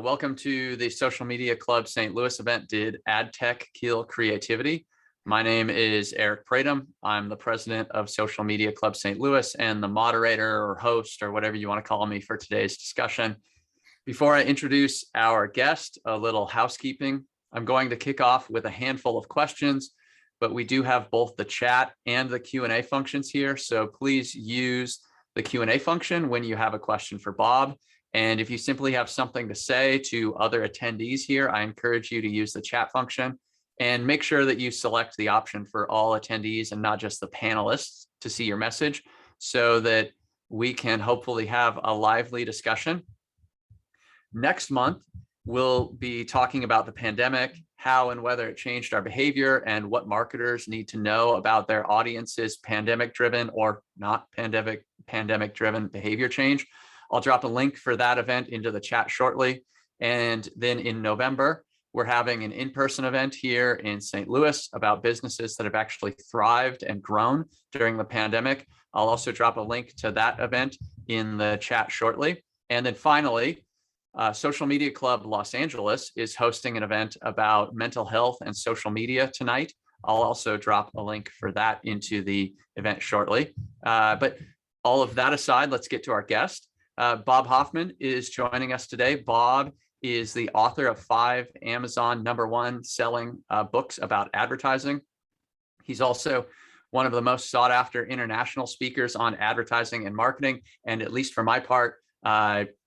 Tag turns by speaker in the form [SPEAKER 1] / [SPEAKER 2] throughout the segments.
[SPEAKER 1] Welcome to the Social Media Club St. Louis event, Did Ad Tech Kill Creativity? My name is Eric Pradum. I'm the president of Social Media Club St. Louis and the moderator or host or whatever you want to call me for today's discussion. Before I introduce our guest, a little housekeeping. I'm going to kick off with a handful of questions, but we do have both the chat and the Q&A functions here. So please use the Q&A function when you have a question for Bob. And if you simply have something to say to other attendees here, I encourage you to use the chat function and make sure that you select the option for all attendees and not just the panelists to see your message so that we can hopefully have a lively discussion. Next month, we'll be talking about the pandemic, how and whether it changed our behavior, and what marketers need to know about their audience's pandemic-driven or not pandemic-driven behavior change. I'll drop a link for that event into the chat shortly. And then in November, we're having an in-person event here in St. Louis about businesses that have actually thrived and grown during the pandemic. I'll also drop a link to that event in the chat shortly. And then finally, Social Media Club Los Angeles is hosting an event about mental health and social media tonight. I'll also drop a link for that into the event shortly. But all of that aside, let's get to our guest. Bob Hoffman is joining us today. Bob is the author of 5 Amazon #1 selling books about advertising. He's also one of the most sought after international speakers on advertising and marketing. And at least for my part,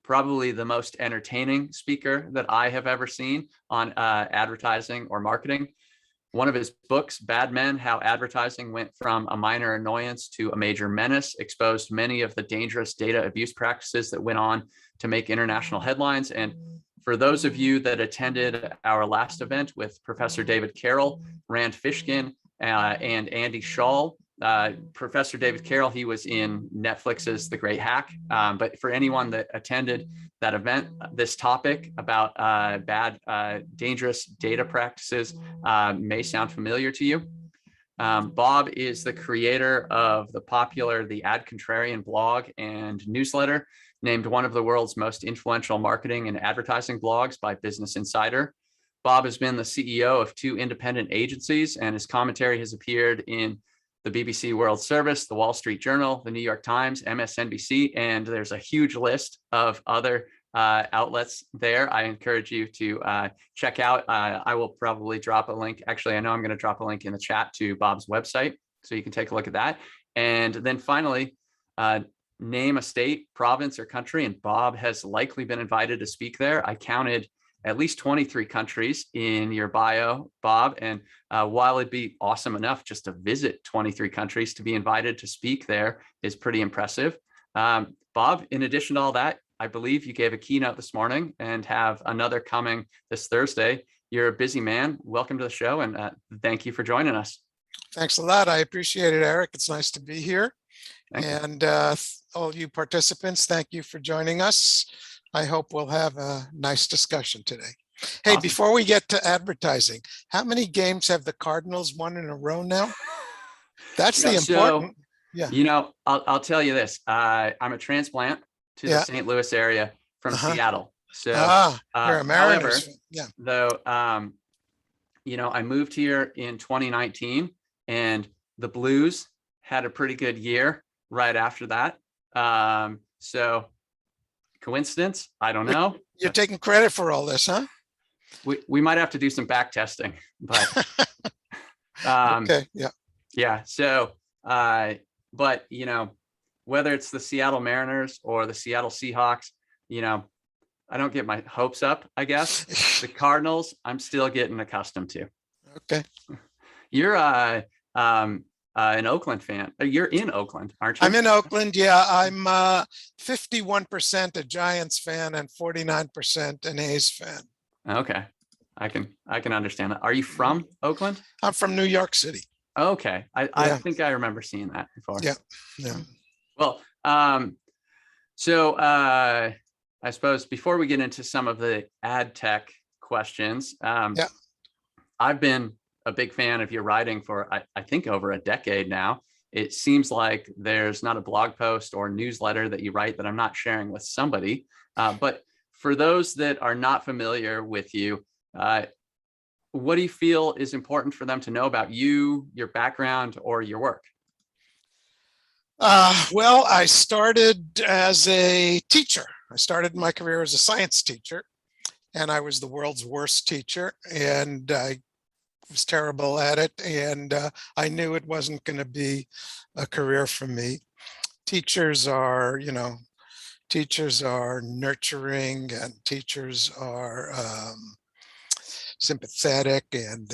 [SPEAKER 1] probably the most entertaining speaker that I have ever seen on advertising or marketing. One of his books, BadMen, How Advertising Went from a Minor Annoyance to a Major Menace, exposed many of the dangerous data abuse practices that went on to make international headlines. And for those of you that attended our last event with Professor David Carroll, Rand Fishkin, and Andy Shaw, Professor David Carroll, he was in Netflix's The Great Hack. But for anyone that attended that event, this topic about dangerous data practices may sound familiar to you. Bob is the creator of the popular The Ad Contrarian blog and newsletter, named one of the world's most influential marketing and advertising blogs by Business Insider. Bob has been the CEO of 2 independent agencies, and his commentary has appeared in the BBC World Service, the Wall Street Journal, the New York Times, MSNBC, and there's a huge list of other outlets there. I encourage you to check out. I will probably drop a link. Actually, I know I'm going to drop a link in the chat to Bob's website, so you can take a look at that. And then finally, name a state, province, or country, and Bob has likely been invited to speak there. I counted at least 23 countries in your bio, Bob. And while it'd be awesome enough just to visit 23 countries, to be invited to speak there is pretty impressive. Bob, in addition to all that, I believe you gave a keynote this morning and have another coming this Thursday. You're a busy man. Welcome to the show, and thank you for joining us.
[SPEAKER 2] Thanks a lot. I appreciate it, Eric. It's nice to be here.
[SPEAKER 1] Thank you.
[SPEAKER 2] And all you participants, thank you for joining us. I hope we'll have a nice discussion today. Hey,
[SPEAKER 1] Awesome.
[SPEAKER 2] Before we get to advertising, how many games have the Cardinals won in a row now? That's the important.
[SPEAKER 1] Yeah. You know, I'll tell you this. I'm a transplant to the St. Louis area from Seattle. So,
[SPEAKER 2] you're a Mariners.
[SPEAKER 1] However, though, you know, I moved here in 2019, and the Blues had a pretty good year right after that. So. Coincidence? I don't know.
[SPEAKER 2] You're taking credit for all this, huh?
[SPEAKER 1] We might have to do some back testing, but
[SPEAKER 2] okay, yeah.
[SPEAKER 1] Yeah. So, but you know, whether it's the Seattle Mariners or the Seattle Seahawks, you know, I don't get my hopes up, I guess. The Cardinals, I'm still getting accustomed to.
[SPEAKER 2] Okay.
[SPEAKER 1] You're an Oakland fan. You're in Oakland, aren't you?
[SPEAKER 2] I'm in Oakland. Yeah, I'm 51% a Giants fan and 49% an A's fan.
[SPEAKER 1] Okay, I can understand that. Are you from Oakland?
[SPEAKER 2] I'm from New York City.
[SPEAKER 1] Okay, I think I remember seeing that before.
[SPEAKER 2] Yeah.
[SPEAKER 1] Well, so I suppose before we get into some of the ad tech questions, I've been a big fan of your writing for, I think, over a decade now. It seems like there's not a blog post or newsletter that you write that I'm not sharing with somebody. But for those that are not familiar with you, what do you feel is important for them to know about you, your background, or your work?
[SPEAKER 2] Well, I started as a teacher. I started my career as a science teacher, and I was the world's worst teacher, and I was terrible at it, and I knew it wasn't going to be a career for me. Teachers are, teachers are nurturing, and teachers are sympathetic, and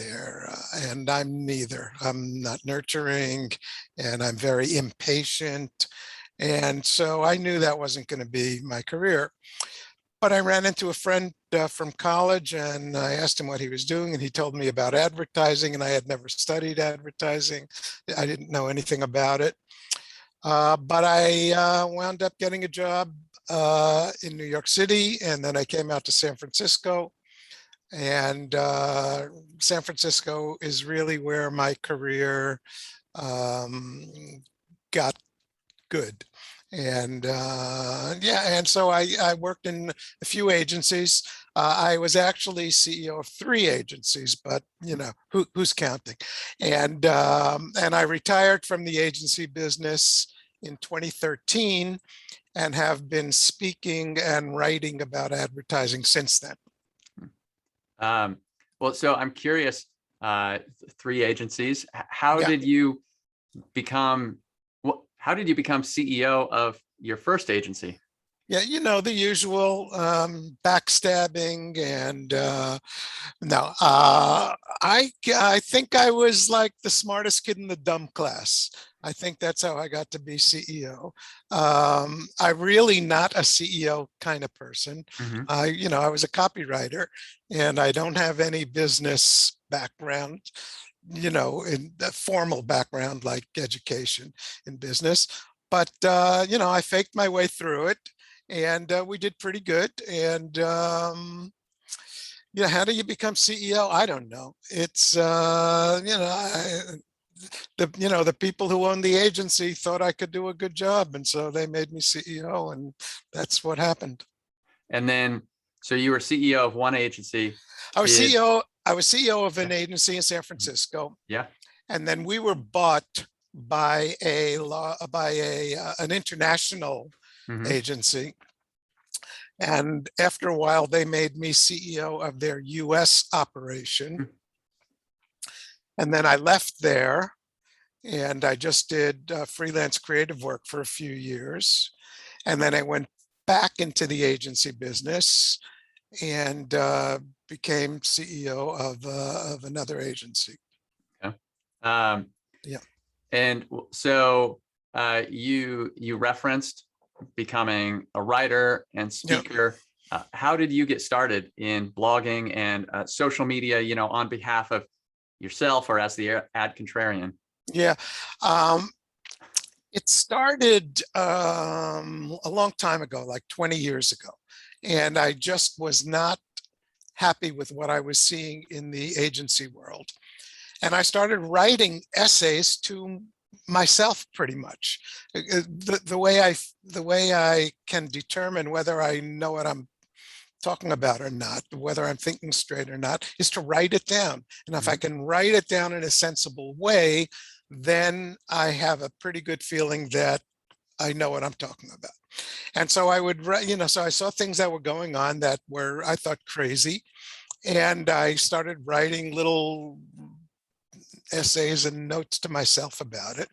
[SPEAKER 2] and I'm neither. I'm not nurturing, and I'm very impatient. And so I knew that wasn't going to be my career. But I ran into a friend from college, and I asked him what he was doing, and he told me about advertising, and I had never studied advertising. I didn't know anything about it. But I wound up getting a job in New York City, and then I came out to San Francisco. And San Francisco is really where my career got good. And yeah, and so I worked in a few agencies. I was actually CEO of 3 agencies, but who's counting? And I retired from the agency business in 2013 and have been speaking and writing about advertising since then.
[SPEAKER 1] Well, so I'm curious, 3 agencies. How
[SPEAKER 2] Yeah.
[SPEAKER 1] did you become CEO of your first agency?
[SPEAKER 2] Yeah, the usual backstabbing and no, I think I was like the smartest kid in the dumb class. I think that's how I got to be CEO. I'm really not a CEO kind of person.
[SPEAKER 1] Mhm.
[SPEAKER 2] I was a copywriter, and I don't have any business background, in the formal background like education in business. But I faked my way through it, and we did pretty good. And how do you become CEO? I don't know. It's the people who own the agency thought I could do a good job, and so they made me CEO, and that's what happened.
[SPEAKER 1] And then, so you were CEO of one agency.
[SPEAKER 2] I was
[SPEAKER 1] Did-
[SPEAKER 2] CEO. I was CEO of an agency in San Francisco,
[SPEAKER 1] Yeah.
[SPEAKER 2] and then we were bought by an international
[SPEAKER 1] Mhm.
[SPEAKER 2] agency. And after a while, they made me CEO of their US operation.
[SPEAKER 1] Hmm.
[SPEAKER 2] And then I left there, and I just did freelance creative work for a few years. And then I went back into the agency business and became CEO of another agency.
[SPEAKER 1] Yeah. Um,
[SPEAKER 2] Yeah.
[SPEAKER 1] And so you referenced becoming a writer and
[SPEAKER 2] Yeah.
[SPEAKER 1] speaker. How did you get started in blogging and social media, on behalf of yourself or as the Ad Contrarian?
[SPEAKER 2] Yeah. It started a long time ago, like 20 years ago. And I just was not happy with what I was seeing in the agency world. And I started writing essays to myself pretty much. The way I can determine whether I know what I'm talking about or not, whether I'm thinking straight or not, is to write it down. And if I can write it down in a sensible way, then I have a pretty good feeling that I know what I'm talking about. And so I would write, so I saw things that were going on that were, I thought, crazy. And I started writing little essays and notes to myself about it.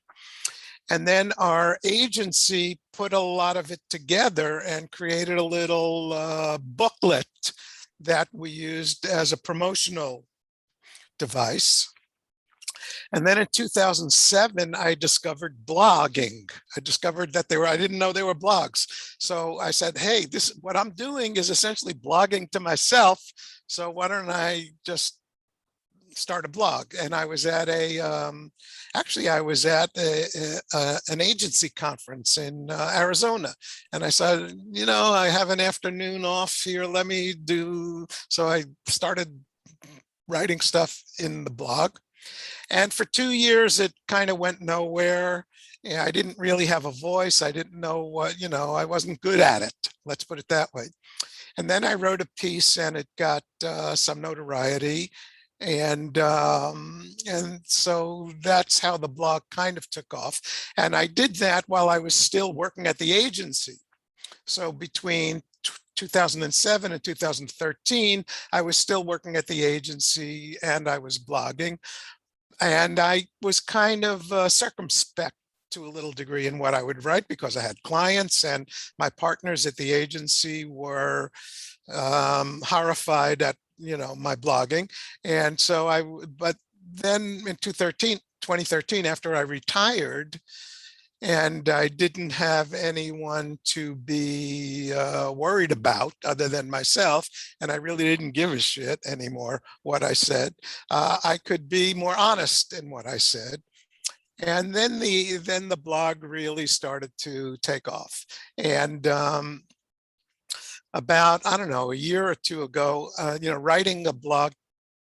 [SPEAKER 2] And then our agency put a lot of it together and created a little booklet that we used as a promotional device. And then in 2007, I discovered blogging. I discovered that I didn't know they were blogs. So I said, hey, what I'm doing is essentially blogging to myself. So why don't I just start a blog? And I was at an agency conference in Arizona. And I said, I have an afternoon off here. So I started writing stuff in the blog. And for 2 years, it kind of went nowhere. I didn't really have a voice. I didn't know what, I wasn't good at it. Let's put it that way. And then I wrote a piece and it got some notoriety. And so that's how the blog kind of took off. And I did that while I was still working at the agency. So between 2007 and 2013, I was still working at the agency and I was blogging. And I was kind of circumspect to a little degree in what I would write because I had clients, and my partners at the agency were horrified at my blogging. And so but then in 2013, after I retired, and I didn't have anyone to be worried about other than myself, and I really didn't give a shit anymore what I said. I could be more honest in what I said. And then the blog really started to take off. And about, I don't know, a year or two ago, writing a blog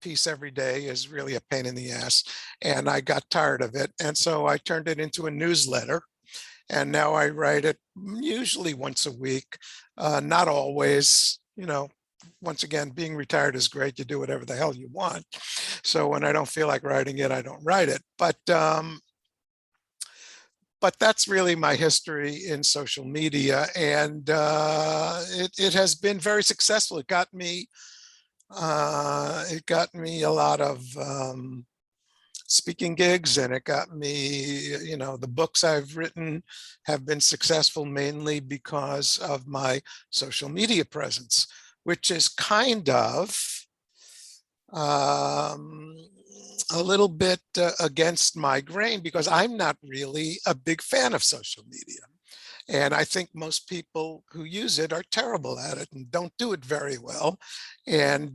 [SPEAKER 2] piece every day is really a pain in the ass. And I got tired of it. And so I turned it into a newsletter. And now I write it usually once a week, not always. Once again, being retired is great. You do whatever the hell you want. So when I don't feel like writing it, I don't write it. But that's really my history in social media, and it has been very successful. It got me a lot of speaking gigs, and it got me, the books I've written have been successful mainly because of my social media presence, which is kind of a little bit against my grain because I'm not really a big fan of social media. And I think most people who use it are terrible at it and don't do it very well. And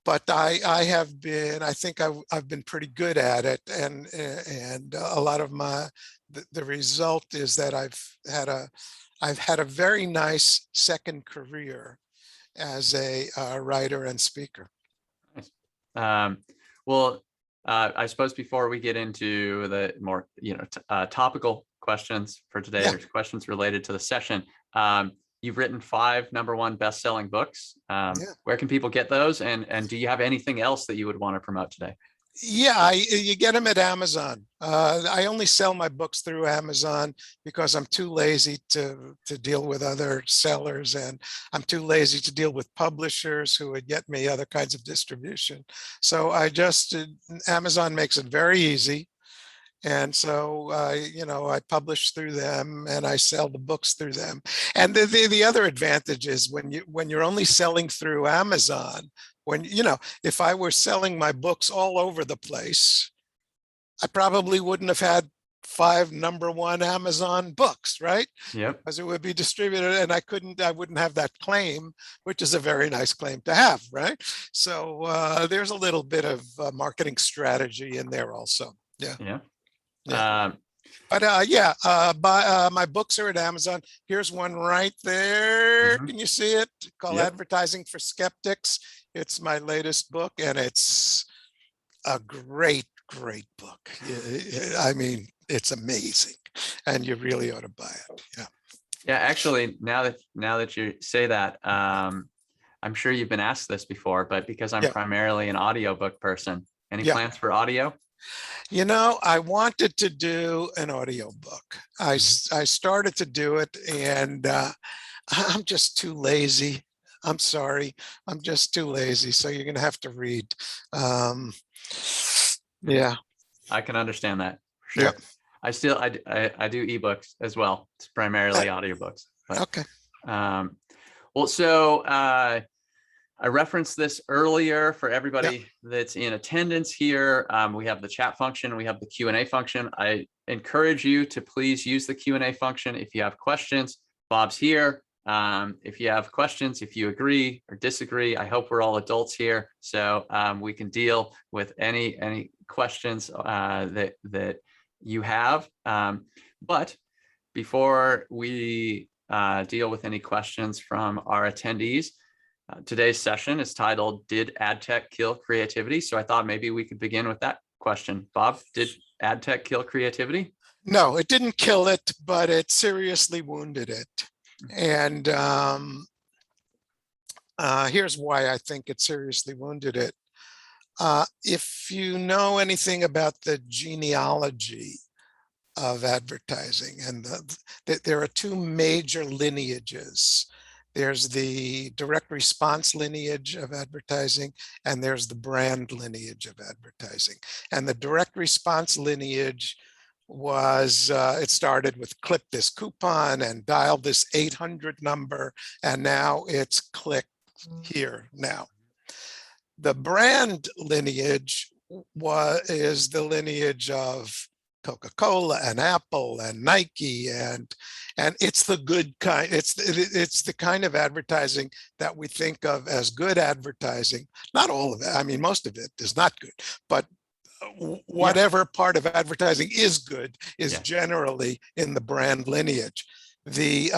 [SPEAKER 2] but I have been, I think I've been pretty good at it. And a lot of the result is that I've had a very nice second career as a writer and speaker.
[SPEAKER 1] Well, I suppose before we get into the more topical questions for today,
[SPEAKER 2] Yeah.
[SPEAKER 1] there's questions related to the session. You've written 5 #1 best-selling books.
[SPEAKER 2] Yeah.
[SPEAKER 1] Where can people get those? And do you have anything else that you would want to promote today?
[SPEAKER 2] Yeah, you get them at Amazon. I only sell my books through Amazon because I'm too lazy to deal with other sellers, and I'm too lazy to deal with publishers who would get me other kinds of distribution. So Amazon makes it very easy. And so, I publish through them and I sell the books through them. And the other advantage is when you're only selling through Amazon, if I were selling my books all over the place, I probably wouldn't have had 5 #1 Amazon books, right?
[SPEAKER 1] Yep.
[SPEAKER 2] Because it would be distributed and I wouldn't have that claim, which is a very nice claim to have, right? So there's a little bit of marketing strategy in there also. Yeah.
[SPEAKER 1] Yeah.
[SPEAKER 2] Yeah. But my books are at Amazon. Here's one right there. Can you see it? Called
[SPEAKER 1] Yep.
[SPEAKER 2] Advertising for Skeptics. It's my latest book, and it's a great, great book. I mean, it's amazing, and you really ought to buy it. Yeah.
[SPEAKER 1] Yeah. Actually, now that you say that, I'm sure you've been asked this before, but because I'm primarily an audiobook person, any plans for audio?
[SPEAKER 2] I wanted to do an audio book. I started to do it, and I'm just too lazy. I'm sorry. I'm just too lazy. So you're going to have to read. Yeah.
[SPEAKER 1] I can understand that. For sure. Yeah. I do ebooks as well. It's primarily audiobooks. But,
[SPEAKER 2] okay.
[SPEAKER 1] Well, so I referenced this earlier for everybody that's in attendance here. We have the chat function, we have the Q&A function. I encourage you to please use the Q&A function if you have questions. Bob's here. If you have questions, if you agree or disagree, I hope we're all adults here, so we can deal with any questions that you have. But before we deal with any questions from our attendees, today's session is titled, "Did ad tech kill creativity?" So I thought maybe we could begin with that question. Bob, did ad tech kill creativity?
[SPEAKER 2] No, it didn't kill it, but it seriously wounded it. And Here's why I think it seriously wounded it. If you know anything about the genealogy of advertising, and there are two major lineages. There's the direct response lineage of advertising, and there's the brand lineage of advertising. And the direct response lineage was, it started with click this coupon and dial this 800 number, and now it's click here now. The brand lineage is the lineage of Coca-Cola and Apple and Nike, and it's the good kind. It's the kind of advertising that we think of as good advertising. Not all of it. I mean, most of it is not good, but whatever part of advertising is good is generally in the brand lineage. The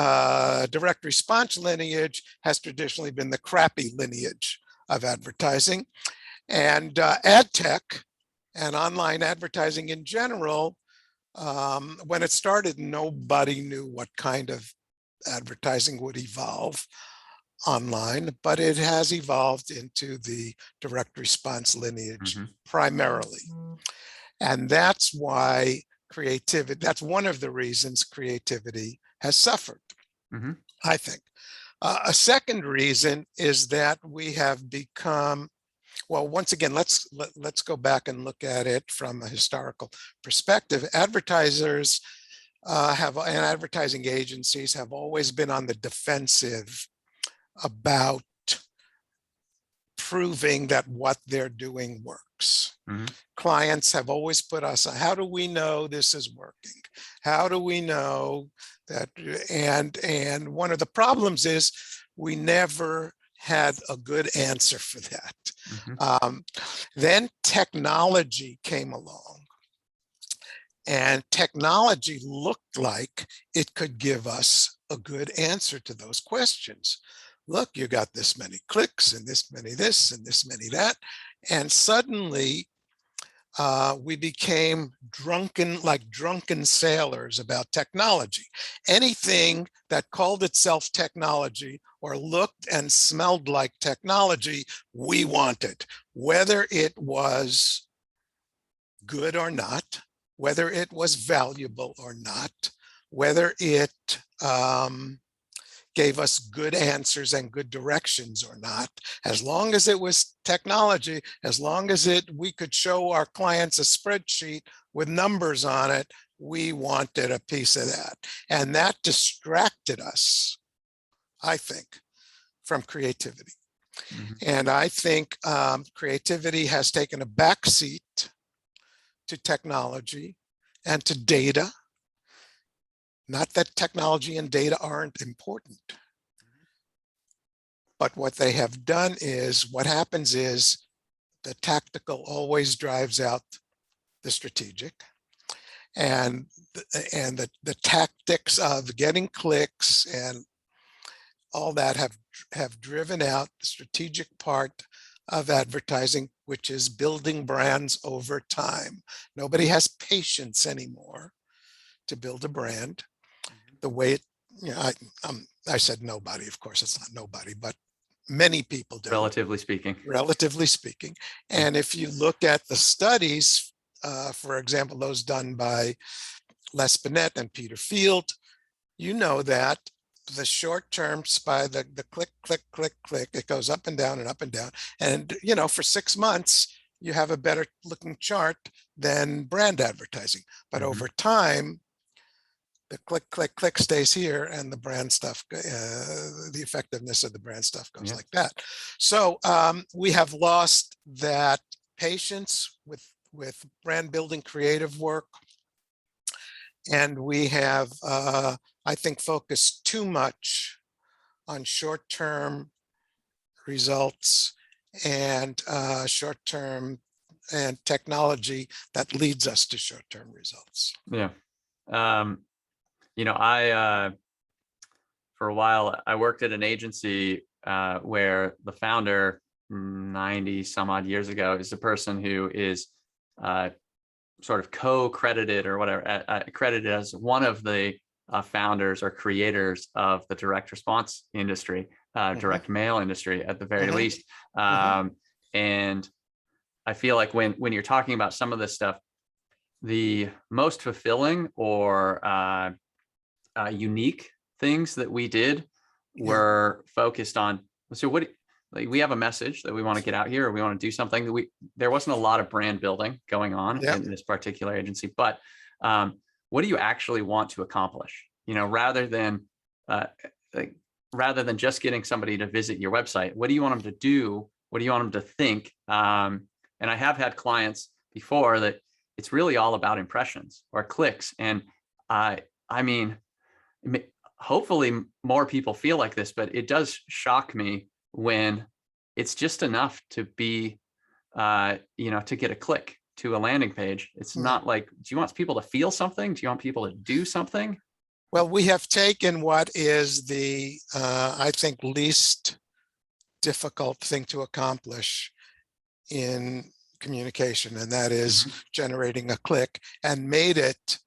[SPEAKER 2] direct response lineage has traditionally been the crappy lineage of advertising, and ad tech and online advertising in general, when it started, nobody knew what kind of advertising would evolve online, but it has evolved into the direct response lineage primarily. And that's why creativity, that's one of the reasons creativity has suffered, I think. A second reason is that we have become, well, once again, let's go back and look at it from a historical perspective. Advertisers and advertising agencies have always been on the defensive about proving that what they're doing works. Clients have always put us on, how do we know this is working? How do we know that? And one of the problems is we never had a good answer for that. Then technology came along, and technology looked like it could give us a good answer to those questions. Look, you got this many clicks and this many this and this many that. And suddenly we became drunken sailors about technology. Anything that called itself technology or looked and smelled like technology, we wanted, whether it was good or not, whether it was valuable or not, whether it gave us good answers and good directions or not. As long as it was technology, as long as we could show our clients a spreadsheet with numbers on it, we wanted a piece of that. And that distracted us, I think, from creativity. And I think creativity has taken a backseat to technology and to data. Not that technology and data aren't important, but what they have done is, what happens is the tactical always drives out the strategic, and the tactics of getting clicks and all that have driven out the strategic part of advertising, which is building brands over time. Nobody has patience anymore to build a brand the way it, I said nobody, of course it's not nobody, but many people do.
[SPEAKER 1] Relatively speaking.
[SPEAKER 2] Relatively speaking. And if you look at the studies, for example, those done by Les Binet and Peter Field, you know that the short term, by the click, click, click, click, it goes up and down and up and down. And, for 6 months, you have a better looking chart than brand advertising. But over time, the click, click, click stays here, and the brand stuff, the effectiveness of the brand stuff goes like that. So we have lost that patience with brand building creative work. And we have, I think, focused too much on short-term results and short-term and technology that leads us to short-term results.
[SPEAKER 1] Yeah. I, for a while, I worked at an agency where the founder 90 some odd years ago is a person who is sort of co-credited or whatever, credited as one of the founders or creators of the direct response industry. direct mail industry at the very
[SPEAKER 2] Mhm.
[SPEAKER 1] least.
[SPEAKER 2] Mhm.
[SPEAKER 1] And I feel like when you're talking about some of this stuff, the most fulfilling or unique things that we did
[SPEAKER 2] Yeah.
[SPEAKER 1] were focused on. So what, like, we have a message that we want to get out here, or we want to do something that there wasn't a lot of brand building going on
[SPEAKER 2] Yeah.
[SPEAKER 1] in this particular agency, but what do you actually want to accomplish? Rather than uh, like, rather than just getting somebody to visit your website, what do you want them to do? What do you want them to think? And I have had clients before that it's really all about impressions or clicks. And I mean, hopefully more people feel like this, but it does shock me when it's just enough to be, to get a click to a landing page. It's
[SPEAKER 2] Yeah.
[SPEAKER 1] not like, do you want people to feel something? Do you want people to do something?
[SPEAKER 2] Well, we have taken what is the, I think, least difficult thing to accomplish in communication, and that is
[SPEAKER 1] Mhm.
[SPEAKER 2] generating a click, and made it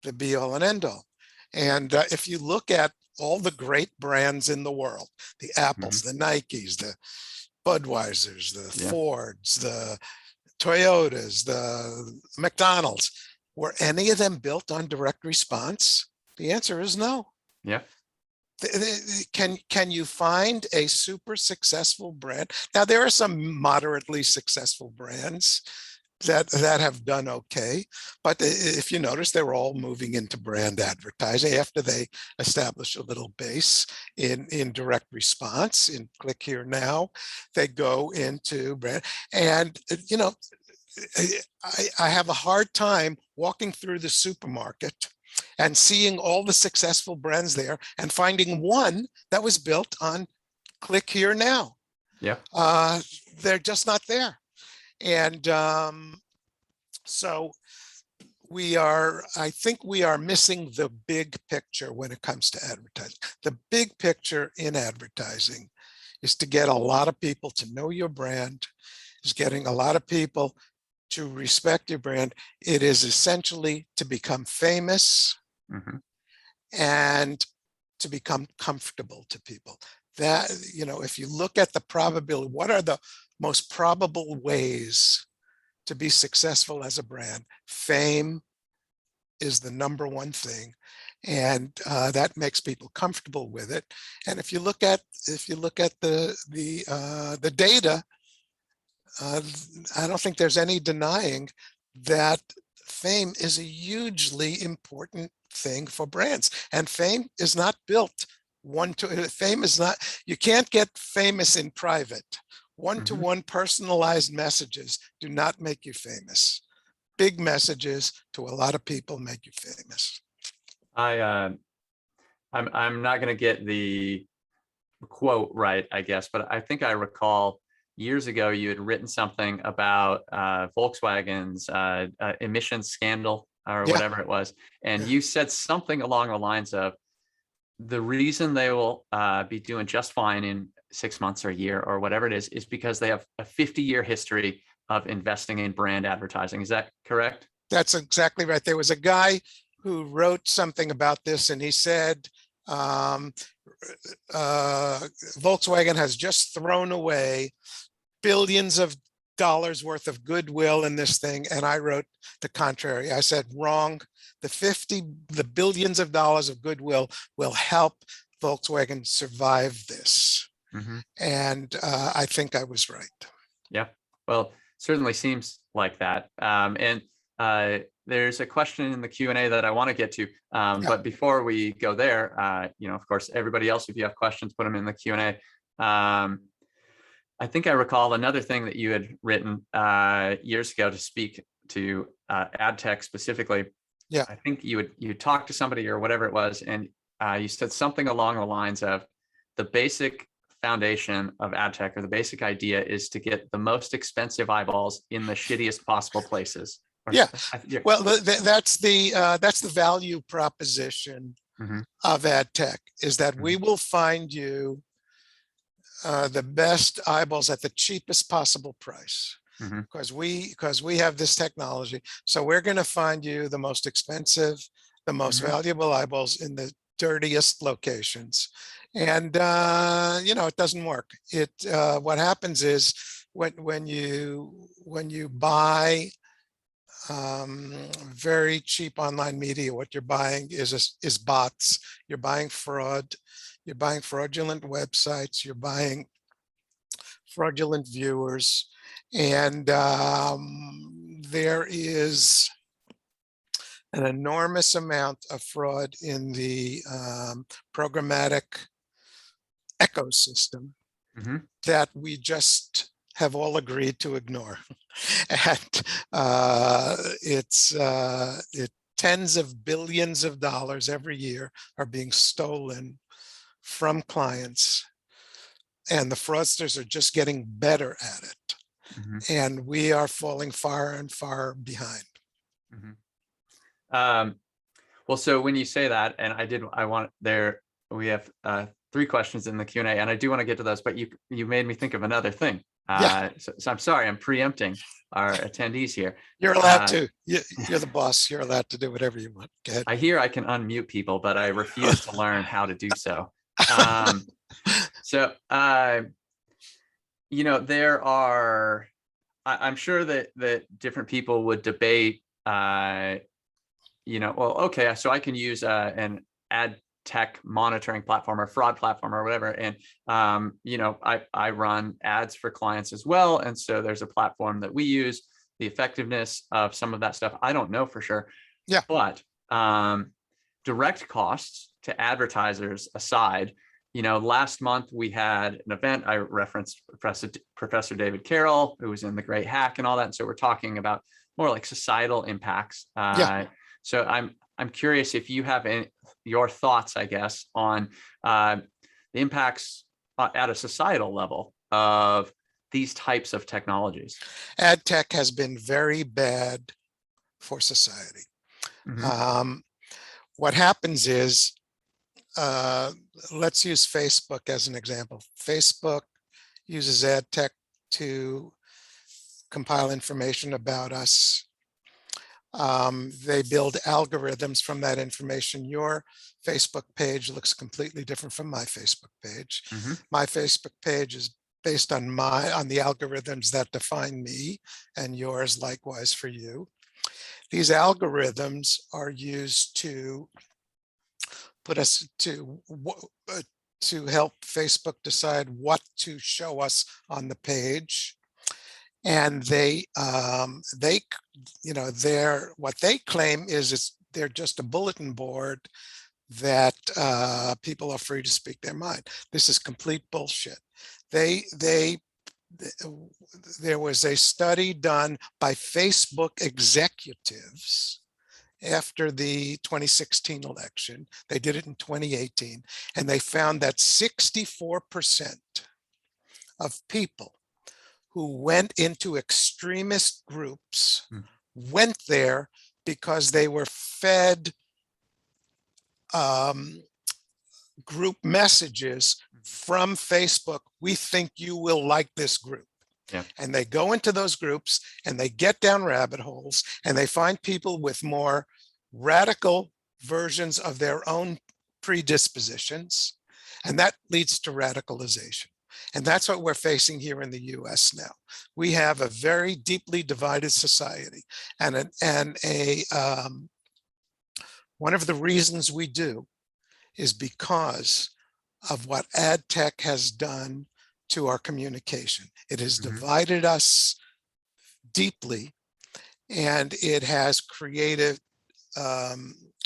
[SPEAKER 2] the be all and end all. And if you look at all the great brands in the world, the Apples,
[SPEAKER 1] Mhm.
[SPEAKER 2] the Nikes, the Budweisers, the
[SPEAKER 1] Yeah.
[SPEAKER 2] Fords, the Toyotas, the McDonald's, were any of them built on direct response? The answer is no.
[SPEAKER 1] Yeah.
[SPEAKER 2] Can you find a super successful brand? Now, there are some moderately successful brands that have done okay, but if you notice, they're all moving into brand advertising after they establish a little base in direct response, in click here now. They go into brand, and I have a hard time walking through the supermarket and seeing all the successful brands there and finding one that was built on click here now.
[SPEAKER 1] Yeah.
[SPEAKER 2] They're just not there. And so I think we are missing the big picture when it comes to advertising. The big picture in advertising is to get a lot of people to know your brand, is getting a lot of people to respect your brand. It is essentially to become famous
[SPEAKER 1] Mm-hmm.
[SPEAKER 2] and to become comfortable to people. That, if you look at the probability, what are the most probable ways to be successful as a brand? Fame is the number one thing, and that makes people comfortable with it. And if you look at the data, I don't think there's any denying that fame is a hugely important thing for brands. And fame is not built fame is not, you can't get famous in private.
[SPEAKER 1] Mm-hmm.
[SPEAKER 2] One-to-one personalized messages do not make you famous. Big messages to a lot of people make you famous.
[SPEAKER 1] I'm not going to get the quote right, I guess, but I think I recall years ago you had written something about Volkswagen's emissions scandal or
[SPEAKER 2] Yeah,
[SPEAKER 1] whatever it was, and
[SPEAKER 2] yeah,
[SPEAKER 1] you said something along the lines of the reason they will be doing just fine in 6 months or a year or whatever it is because they have a 50-year history of investing in brand advertising. Is that correct?
[SPEAKER 2] that's exactly right. There was a guy who wrote something about this, and he said, um, Volkswagen has just thrown away billions of dollars worth of goodwill in this thing. And I wrote the contrary. I said, wrong. The billions of dollars of goodwill will help Volkswagen survive this.
[SPEAKER 1] Mm-hmm.
[SPEAKER 2] And I think I was right.
[SPEAKER 1] Yeah. Well, certainly seems like that. And there's a question in the Q&A that I want to get to.
[SPEAKER 2] Yeah.
[SPEAKER 1] But before we go there, of course, everybody else, if you have questions, put them in the Q&A. I think I recall another thing that you had written years ago to speak to ad tech specifically.
[SPEAKER 2] Yeah.
[SPEAKER 1] I think you talked to somebody or whatever it was, and you said something along the lines of the basic foundation of ad tech, or the basic idea, is to get the most expensive eyeballs in the shittiest possible places.
[SPEAKER 2] Yeah. Well, that's the value proposition
[SPEAKER 1] mm-hmm.
[SPEAKER 2] of ad tech, is that we will find you the best eyeballs at the cheapest possible price, because we have this technology. So we're going to find you the most expensive, the most valuable eyeballs in the dirtiest locations. And, it doesn't work. What happens is when you buy very cheap online media, what you're buying is bots. You're buying fraud. You're buying fraudulent websites. You're buying fraudulent viewers. And there is an enormous amount of fraud in the programmatic ecosystem that we just have all agreed to ignore. And it's tens of billions of dollars every year are being stolen from clients, and the fraudsters are just getting better at it. And we are falling far and far behind.
[SPEAKER 1] Well, so when you say that, and we have 3 questions in the Q&A, and I do want to get to those, but you made me think of another thing. So I'm sorry, I'm preempting our attendees here.
[SPEAKER 2] You're allowed to. You're the boss. You're allowed to do whatever you want. Go ahead.
[SPEAKER 1] I hear I can unmute people, but I refuse to learn how to do so. There are, I'm sure that different people would debate, well, okay, so I can use an ad tech monitoring platform or fraud platform or whatever. And, I run ads for clients as well. And so there's a platform that we use. The effectiveness of some of that stuff, I don't know for sure.
[SPEAKER 2] Yeah.
[SPEAKER 1] But direct costs to advertisers aside, last month we had an event. I referenced Professor David Carroll, who was in The Great Hack and all that. And so we're talking about more like societal impacts. So I'm curious if you have your thoughts, I guess, on the impacts at a societal level of these types of technologies.
[SPEAKER 2] Ad tech has been very bad for society. What happens is, let's use Facebook as an example. Facebook uses ad tech to compile information about us. They build algorithms from that information. Your Facebook page looks completely different from my Facebook page. My Facebook page is based on the algorithms that define me, and yours likewise for you. These algorithms are used to put us to help Facebook decide what to show us on the page. And what they claim is they're just a bulletin board that people are free to speak their mind. This is complete bullshit. There was a study done by Facebook executives after the 2016 election. They did it in 2018, and they found that 64% of people who went into extremist groups went there because they were fed group messages from Facebook. We think you will like this group.
[SPEAKER 1] Yeah.
[SPEAKER 2] And they go into those groups and they get down rabbit holes and they find people with more radical versions of their own predispositions. And that leads to radicalization. And that's what we're facing here in the US now. We have a very deeply divided society. And one of the reasons we do is because of what ad tech has done to our communication. It has divided us deeply, and it has created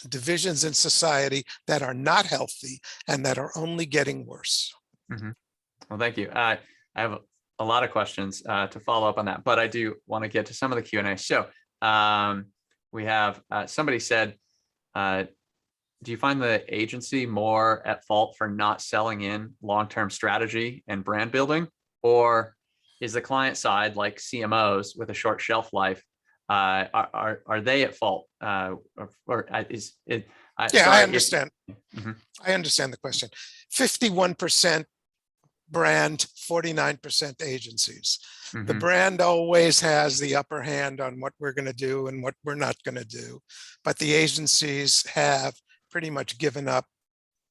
[SPEAKER 2] divisions in society that are not healthy and that are only getting worse.
[SPEAKER 1] Well, thank you. I have a lot of questions to follow up on that, but I do want to get to some of the Q&A. So we have somebody said, do you find the agency more at fault for not selling in long-term strategy and brand building, or is the client side, like CMOs with a short shelf life, are they at fault? Or is it?
[SPEAKER 2] I understand. I understand the question. 51% brand, 49% agencies. The brand always has the upper hand on what we're going to do and what we're not going to do, but the agencies have pretty much given up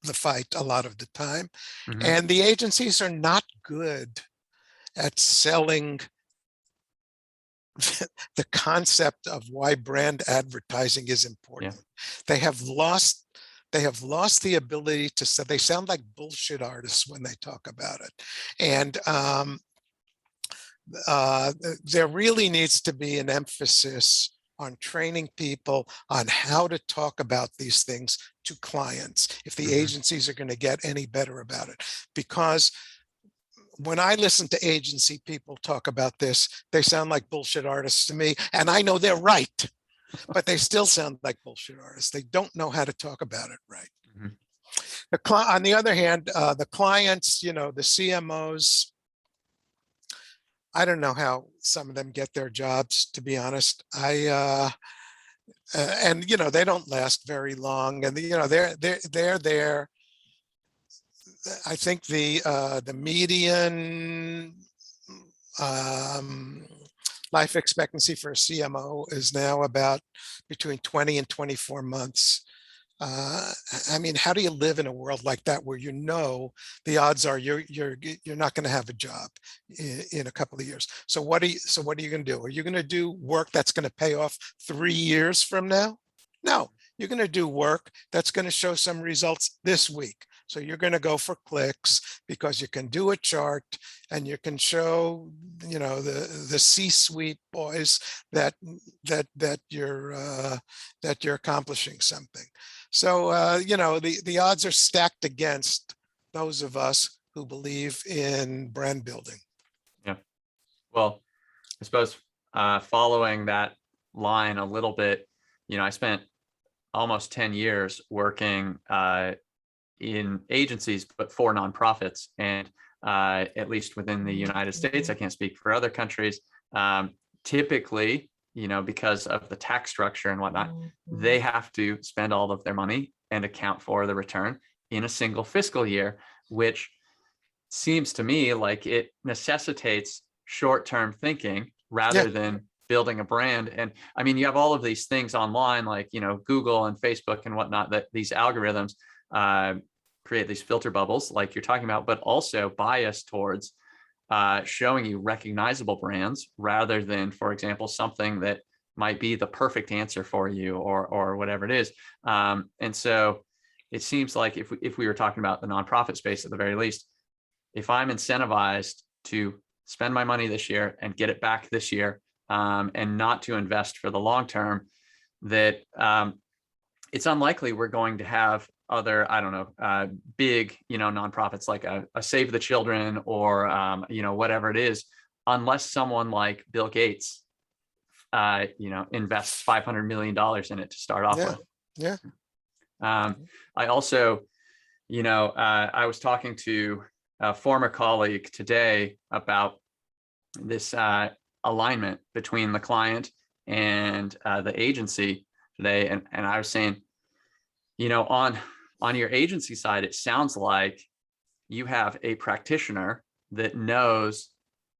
[SPEAKER 2] the fight a lot of the time.
[SPEAKER 1] Mhm.
[SPEAKER 2] And the agencies are not good at selling the concept of why brand advertising is
[SPEAKER 1] Yeah.
[SPEAKER 2] important. They have lost the ability to say, they sound like bullshit artists when they talk about it. And there really needs to be an emphasis on training people on how to talk about these things to clients if the
[SPEAKER 1] Mhm.
[SPEAKER 2] agencies are going to get any better about it. Because when I listen to agency people talk about this, they sound like bullshit artists to me. And I know they're right, but they still sound like bullshit artists. They don't know how to talk about it right.
[SPEAKER 1] Mhm.
[SPEAKER 2] On the other hand, the clients, the CMOs, I don't know how some of them get their jobs, to be honest. And they don't last very long, and they're there. I think the median um, life expectancy for a CMO is now about between 20 and 24 months. I mean, how do you live in a world like that where the odds are you're not going to have a job in a couple of years? So what are you going to do? Are you going to do work that's going to pay off 3 years from now? No, you're going to do work that's going to show some results this week. So you're going to go for clicks because you can do a chart and you can show, the C-suite boys that you're accomplishing something. So the odds are stacked against those of us who believe in brand building.
[SPEAKER 1] Yeah. Well, I suppose following that line a little bit, I spent almost 10 years working in agencies, but for nonprofits. And at least within the United States, I can't speak for other countries. Typically, because of the tax structure and whatnot, they have to spend all of their money and account for the return in a single fiscal year, which seems to me like it necessitates short-term thinking rather than building a brand. And I mean, you have all of these things online, like, Google and Facebook and whatnot, that these algorithms create these filter bubbles like you're talking about, but also bias towards showing you recognizable brands rather than, for example, something that might be the perfect answer for you or whatever it is. And so it seems like if we were talking about the nonprofit space at the very least, if I'm incentivized to spend my money this year and get it back this year, and not to invest for the long term, that it's unlikely we're going to have other, I don't know, big, nonprofits like a Save the Children or, whatever it is, unless someone like Bill Gates, invests $500 million in it to start off with.
[SPEAKER 2] Yeah.
[SPEAKER 1] I also, I was talking to a former colleague today about this alignment between the client and the agency today. And I was saying, on your agency side, it sounds like you have a practitioner that knows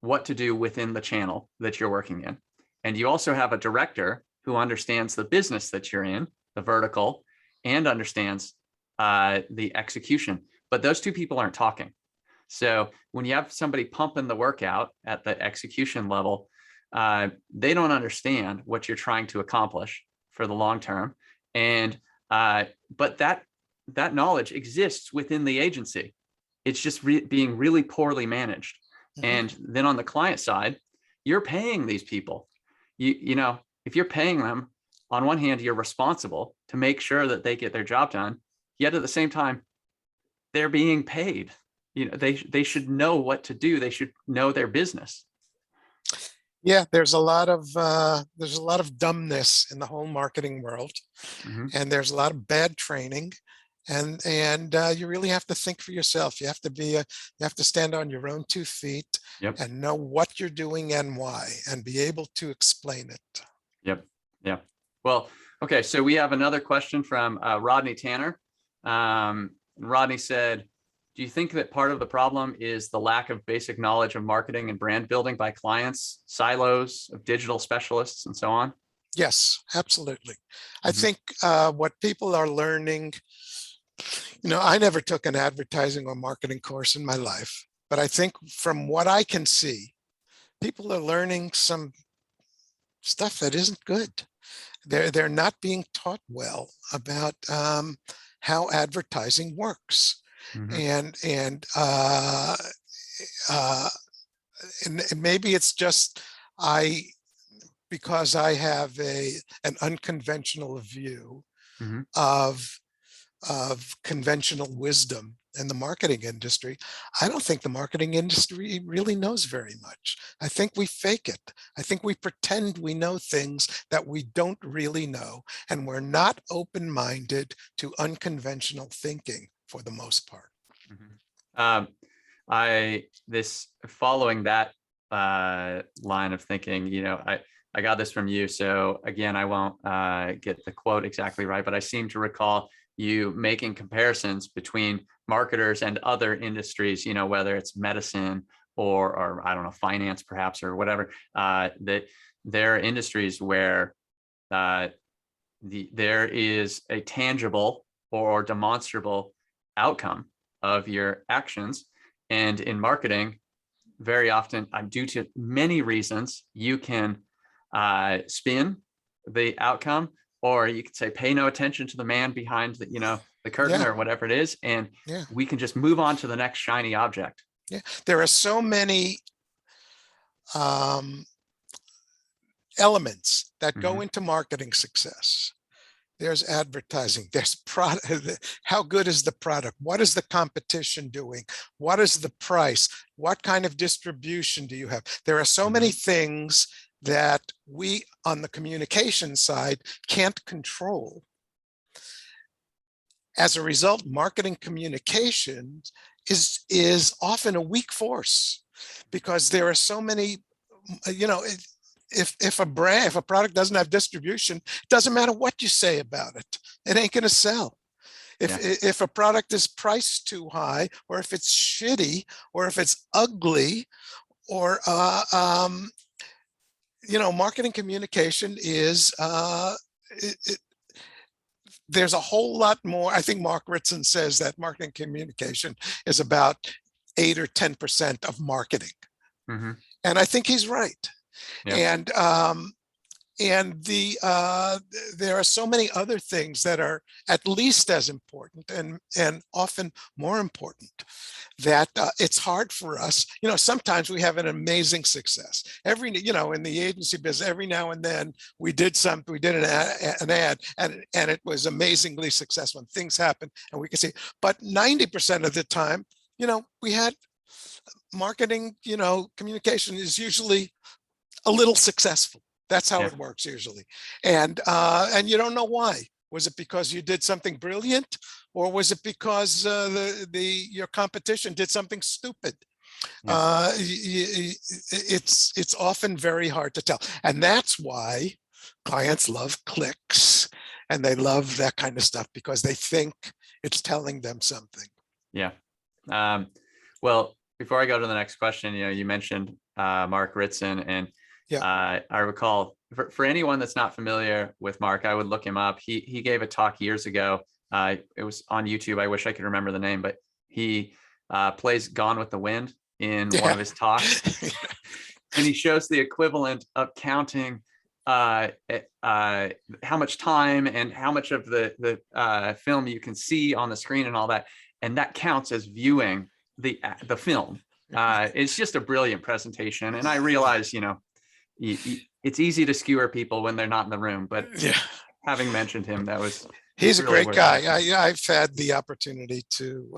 [SPEAKER 1] what to do within the channel that you're working in. And you also have a director who understands the business that you're in, the vertical, and understands the execution. But those two people aren't talking. So when you have somebody pumping the workout at the execution level, they don't understand what you're trying to accomplish for the long term. And but that knowledge exists within the agency. It's just being really poorly managed. Mm-hmm. And then on the client side, you're paying these people. If you're paying them, on one hand, you're responsible to make sure that they get their job done. Yet at the same time, they're being paid. They should know what to do. They should know their business.
[SPEAKER 2] Yeah, there's a lot of dumbness in the whole marketing world, mm-hmm. and there's a lot of bad training, and you really have to think for yourself. You have to stand on your own 2 feet, yep. and know what you're doing and why, and be able to explain it.
[SPEAKER 1] Yep. Yeah. Well, okay. So we have another question from Rodney Tanner. Rodney said, do you think that part of the problem is the lack of basic knowledge of marketing and brand building by clients, silos of digital specialists, and so on?
[SPEAKER 2] Yes, absolutely. Mm-hmm. I think what people are learning, I never took an advertising or marketing course in my life, but I think from what I can see, people are learning some stuff that isn't good. They're not being taught well about how advertising works,
[SPEAKER 1] Mhm.
[SPEAKER 2] and uh, and maybe it's just I because I have an unconventional view
[SPEAKER 1] Mhm.
[SPEAKER 2] of conventional wisdom in the marketing industry. I don't think the marketing industry really knows very much. I think we fake it. I think we pretend we know things that we don't really know, and we're not open-minded to unconventional thinking for the most part.
[SPEAKER 1] Mhm. Um, this following that line of thinking, I got this from you. So again, I won't get the quote exactly right, but I seem to recall you making comparisons between marketers and other industries, whether it's medicine or I don't know, finance perhaps, or whatever, that there are industries where uh, there is a tangible or demonstrable outcome of your actions. And in marketing, very often, due to many reasons, you can spin the outcome, or you could say, pay no attention to the man behind the curtain
[SPEAKER 2] Yeah,
[SPEAKER 1] or whatever it is. And
[SPEAKER 2] yeah,
[SPEAKER 1] we can just move on to the next shiny object.
[SPEAKER 2] yeah. There are so many um, elements that go
[SPEAKER 1] Mhm.
[SPEAKER 2] into marketing success. There's advertising, there's product. How good is the product? What is the competition doing? What is the price? What kind of distribution do you have? There are so many
[SPEAKER 1] Mhm.
[SPEAKER 2] things that we on the communication side can't control. As a result, marketing communication is often a weak force because there are so many, you know, if a product doesn't have distribution, it doesn't matter what you say about it. It ain't going to sell. If
[SPEAKER 1] Yeah.
[SPEAKER 2] if a product is priced too high, or if it's shitty, or if it's ugly, or marketing communication is there's a whole lot more. I think Mark Ritson says that marketing communication is about 8 or 10% of marketing,
[SPEAKER 1] Mhm.
[SPEAKER 2] and I think he's right.
[SPEAKER 1] Yeah.
[SPEAKER 2] And there are so many other things that are at least as important and often more important that it's hard for us. Sometimes we have an amazing success. In the agency business, every now and then we did an ad, and it was amazingly successful, and things happen and we can see. But 90% of the time, we had marketing, communication is usually a little successful. That's how
[SPEAKER 1] Yeah.
[SPEAKER 2] it works usually. And you don't know why. Was it because you did something brilliant, or was it because your competition did something stupid?
[SPEAKER 1] Yeah.
[SPEAKER 2] It's often very hard to tell, and that's why clients love clicks, and they love that kind of stuff because they think it's telling them something.
[SPEAKER 1] Yeah. Um, well, before I go to the next question, you mentioned Mark Ritson, and
[SPEAKER 2] Yeah.
[SPEAKER 1] I recall for anyone that's not familiar with Mark, I would look him up. He gave a talk years ago. It was on YouTube. I wish I could remember the name, but he plays Gone with the Wind in one
[SPEAKER 2] Yeah.
[SPEAKER 1] of his talks, and he shows the equivalent of counting how much time and how much of the film you can see on the screen and all that, and that counts as viewing the film. It's just a brilliant presentation, and I realize it's easy to skewer people when they're not in the room, but
[SPEAKER 2] Yeah.
[SPEAKER 1] having mentioned him, that was
[SPEAKER 2] He's a
[SPEAKER 1] really
[SPEAKER 2] great
[SPEAKER 1] worth
[SPEAKER 2] guy.
[SPEAKER 1] mentioning.
[SPEAKER 2] I've had the opportunity to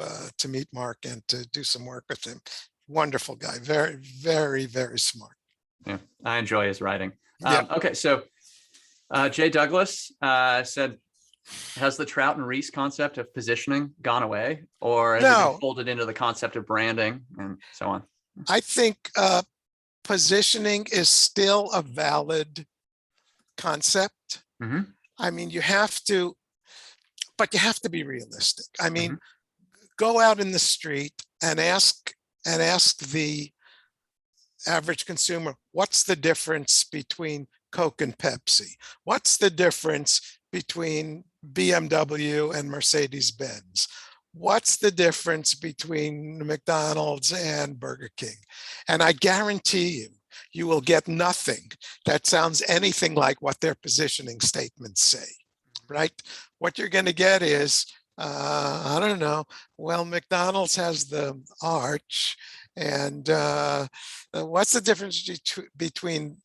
[SPEAKER 2] meet Mark and to do some work with him. Wonderful guy. Very, very, very smart.
[SPEAKER 1] Yeah, I enjoy his writing.
[SPEAKER 2] Yeah.
[SPEAKER 1] Okay, so Jay Douglas said, has the Trout and Reese concept of positioning gone away, or has it been
[SPEAKER 2] No,
[SPEAKER 1] folded into the concept of branding and so on?
[SPEAKER 2] I think positioning is still a valid concept.
[SPEAKER 1] Mm-hmm.
[SPEAKER 2] I mean, but you have to be realistic. I mean,
[SPEAKER 1] Mm-hmm.
[SPEAKER 2] go out in the street and ask the average consumer, what's the difference between Coke and Pepsi? What's the difference between BMW and Mercedes-Benz? what's the difference between McDonald's and Burger King? And I guarantee you will get nothing that sounds anything like what their positioning statements say, right? What you're going to get is, I don't know, well, McDonald's has the arch, and what's the difference between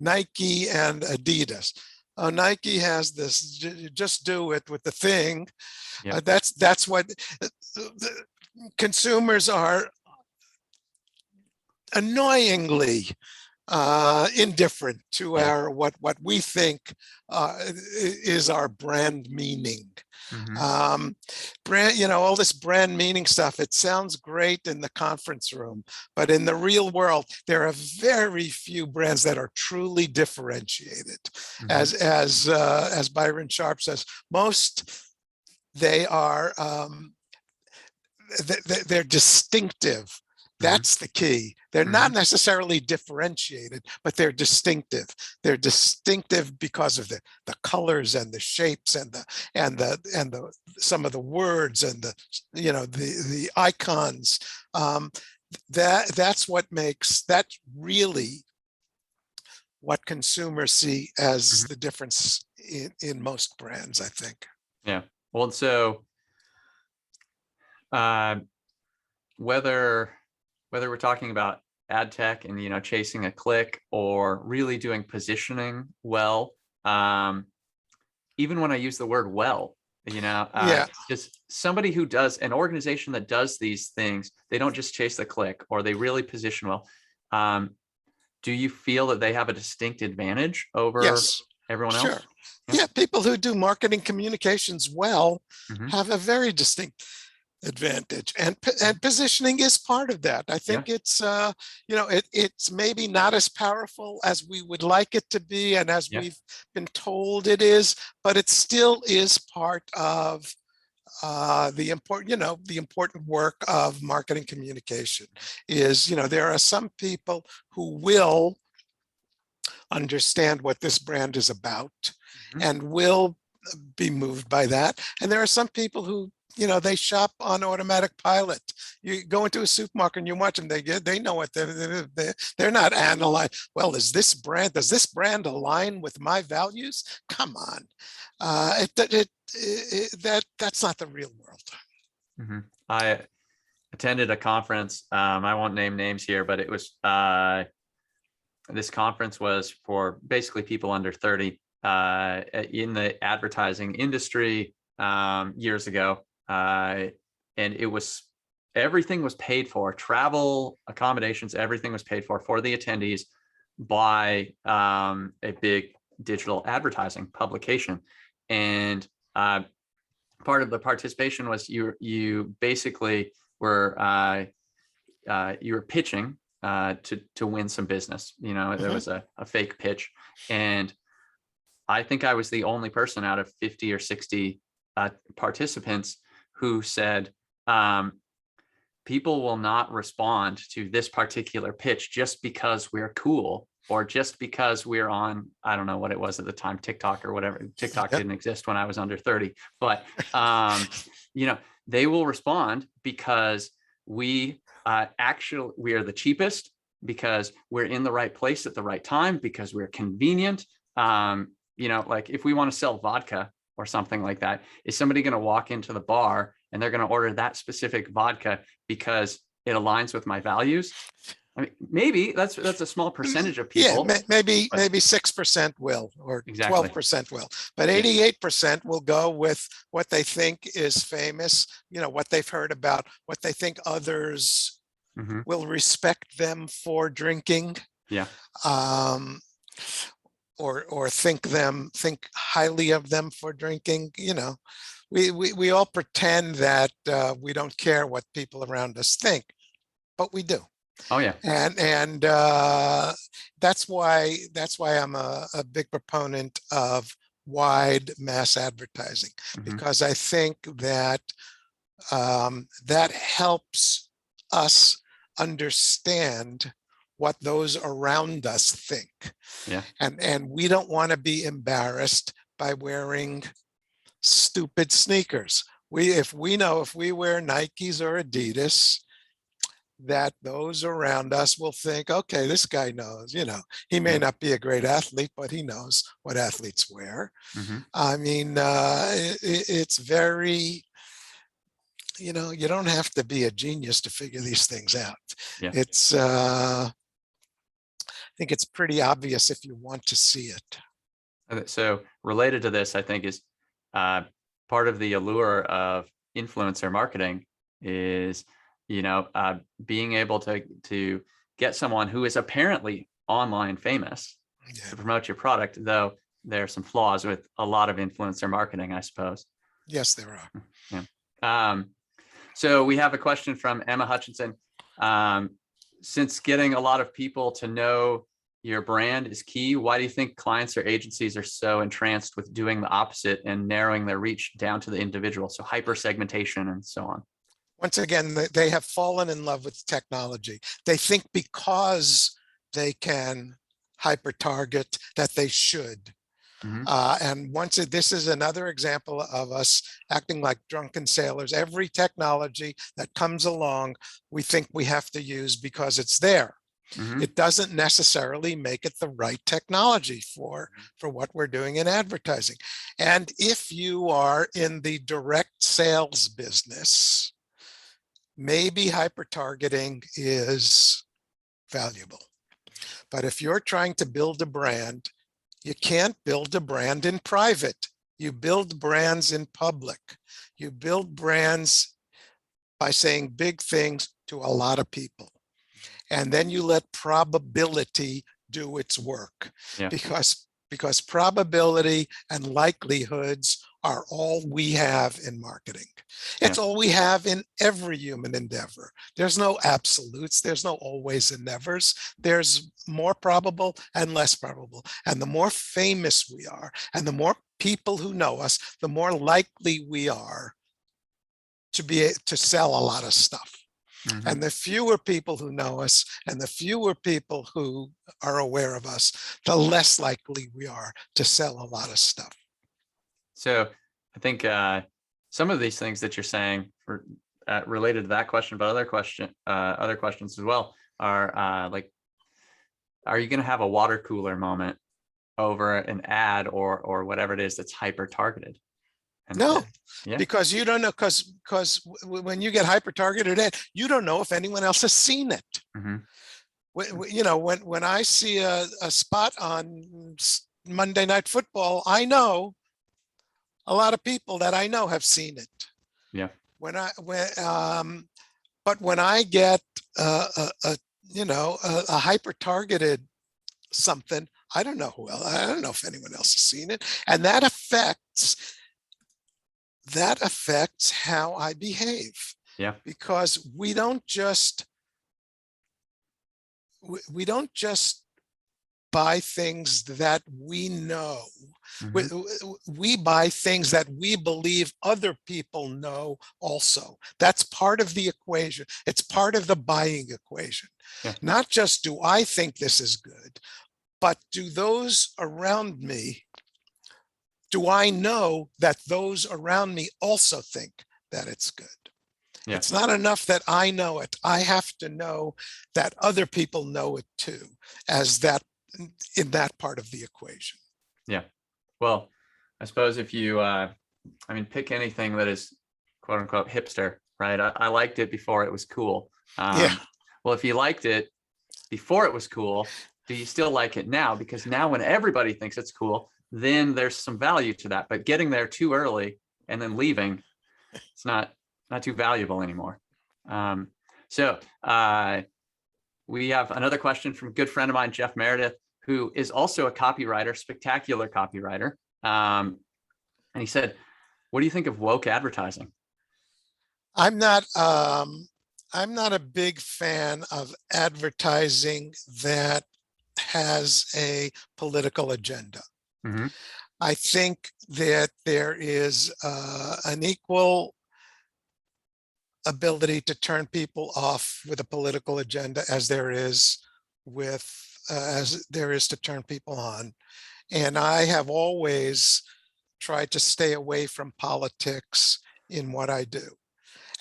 [SPEAKER 2] Nike and Adidas? Oh, Nike has this, just do it with the thing.
[SPEAKER 1] Yep.
[SPEAKER 2] That's what the consumers are annoyingly indifferent to our what we think is our brand meaning. Brand, all this brand meaning stuff, it sounds great in the conference room, but in the real world, there are very few brands that are truly differentiated. As Byron Sharp says, most they are they're distinctive. That's the key. They're not necessarily differentiated, but they're distinctive. They're distinctive because of the colors and the shapes and the some of the words and the icons. That's really what consumers see as the difference in most brands, I think.
[SPEAKER 1] Yeah. Well, so whether we're talking about ad tech and chasing a click or really doing positioning well, even when I use the word well, just somebody who does, an organization that does these things, they don't just chase the click, or they really position well. Do you feel that they have a distinct advantage over everyone else?
[SPEAKER 2] Yeah, people who do marketing communications well have a very distinct advantage, and positioning is part of that. I think it's it's maybe not as powerful as we would like it to be, and as we've been told it is, but it still is part of the important work of marketing communication. Is there are some people who will understand what this brand is about and will be moved by that, and there are some people who they shop on automatic pilot. You go into a supermarket and you watch them, they know what they're not analyzing. Well, does this brand align with my values? Come on. That's not the real world.
[SPEAKER 1] I attended a conference. I won't name names here, but it was this conference was for basically people under 30 in the advertising industry years ago. And it was, everything was paid for, travel, accommodations, everything was paid for the attendees by a big digital advertising publication. And part of the participation was you basically were you were pitching to win some business. There was a fake pitch, and I think I was the only person out of 50 or 60 participants who said, people will not respond to this particular pitch just because we're cool, or just because we're on, I don't know what it was at the time, TikTok or whatever. TikTok didn't exist when I was under 30, but they will respond because we are the cheapest, because we're in the right place at the right time, because we're convenient. Like if we want to sell vodka or something like that, is somebody going to walk into the bar and they're going to order that specific vodka because it aligns with my values? I mean, maybe that's a small percentage of people.
[SPEAKER 2] Yeah, maybe 6% will, or 12% will, but 88% will go with what they think is famous, what they've heard about, what they think others will respect them for drinking. Or think highly of them for drinking. We all pretend that we don't care what people around us think, but we do.
[SPEAKER 1] Oh yeah.
[SPEAKER 2] And that's why I'm a big proponent of wide mass advertising, because I think that that helps us understand what those around us think. And we don't want to be embarrassed by wearing stupid sneakers. if we know if we wear Nikes or Adidas, that those around us will think, okay, this guy knows, he may
[SPEAKER 1] Yeah.
[SPEAKER 2] not be a great athlete, but he knows what athletes wear.
[SPEAKER 1] Hmm.
[SPEAKER 2] I mean, it's very, you don't have to be a genius to figure these things out.
[SPEAKER 1] Yeah.
[SPEAKER 2] I think it's pretty obvious if you want to see it.
[SPEAKER 1] So related to this, I think is part of the allure of influencer marketing is, being able to get someone who is apparently online famous to promote your product, though there are some flaws with a lot of influencer marketing, I suppose.
[SPEAKER 2] Yes, there are.
[SPEAKER 1] Yeah. So we have a question from Emma Hutchinson. Since getting a lot of people to know your brand is key, why do you think clients or agencies are so entranced with doing the opposite and narrowing their reach down to the individual? So hyper segmentation and so on.
[SPEAKER 2] Once again, they have fallen in love with technology. They think because they can hyper target that they should. And this is another example of us acting like drunken sailors. Every technology that comes along, we think we have to use because it's there. It doesn't necessarily make it the right technology for what we're doing in advertising. And if you are in the direct sales business, maybe hyper-targeting is valuable. But if you're trying to build a brand, you can't build a brand in private. You build brands in public. You build brands by saying big things to a lot of people. And then you let probability do its work.
[SPEAKER 1] Yeah.
[SPEAKER 2] Because probability and likelihoods are all we have in marketing. It's all we have in every human endeavor. There's no absolutes. There's no always and nevers. There's more probable and less probable. And the more famous we are, and the more people who know us, the more likely we are to sell a lot of stuff. And the fewer people who know us and the fewer people who are aware of us, the less likely we are to sell a lot of stuff.
[SPEAKER 1] So I think some of these things that you're saying related to that question, but other questions as well are like, are you going to have a water cooler moment over an ad or whatever it is that's hyper targeted?
[SPEAKER 2] No, because you don't know, because when you get hyper targeted ad, you don't know if anyone else has seen it. When I see a spot on Monday Night Football, I know a lot of people that I know have seen it.
[SPEAKER 1] Yeah.
[SPEAKER 2] But when I get a hyper targeted something, I don't know who else. I don't know if anyone else has seen it, and that affects how I behave.
[SPEAKER 1] Yeah.
[SPEAKER 2] Because we don't just buy things that we know. We buy things that we believe other people know also. That's part of the equation. It's part of the buying equation.
[SPEAKER 1] Yeah.
[SPEAKER 2] Not just do I think this is good, but do those around me, do I know that those around me also think that it's good? Yeah. It's not enough that I know it. I have to know that other people know it too, in that part of the equation.
[SPEAKER 1] Yeah. Well, I suppose if you, pick anything that is quote unquote hipster, right? I liked it before it was cool. Well, if you liked it before it was cool, do you still like it now? Because now when everybody thinks it's cool, then there's some value to that. But getting there too early and then leaving, it's not too valuable anymore. So we have another question from a good friend of mine, Jeff Meredith, who is also a copywriter, spectacular copywriter. And he said, what do you think of woke advertising?
[SPEAKER 2] I'm not a big fan of advertising that has a political agenda. I think that there is an equal ability to turn people off with a political agenda as there is to turn people on. And I have always tried to stay away from politics in what I do.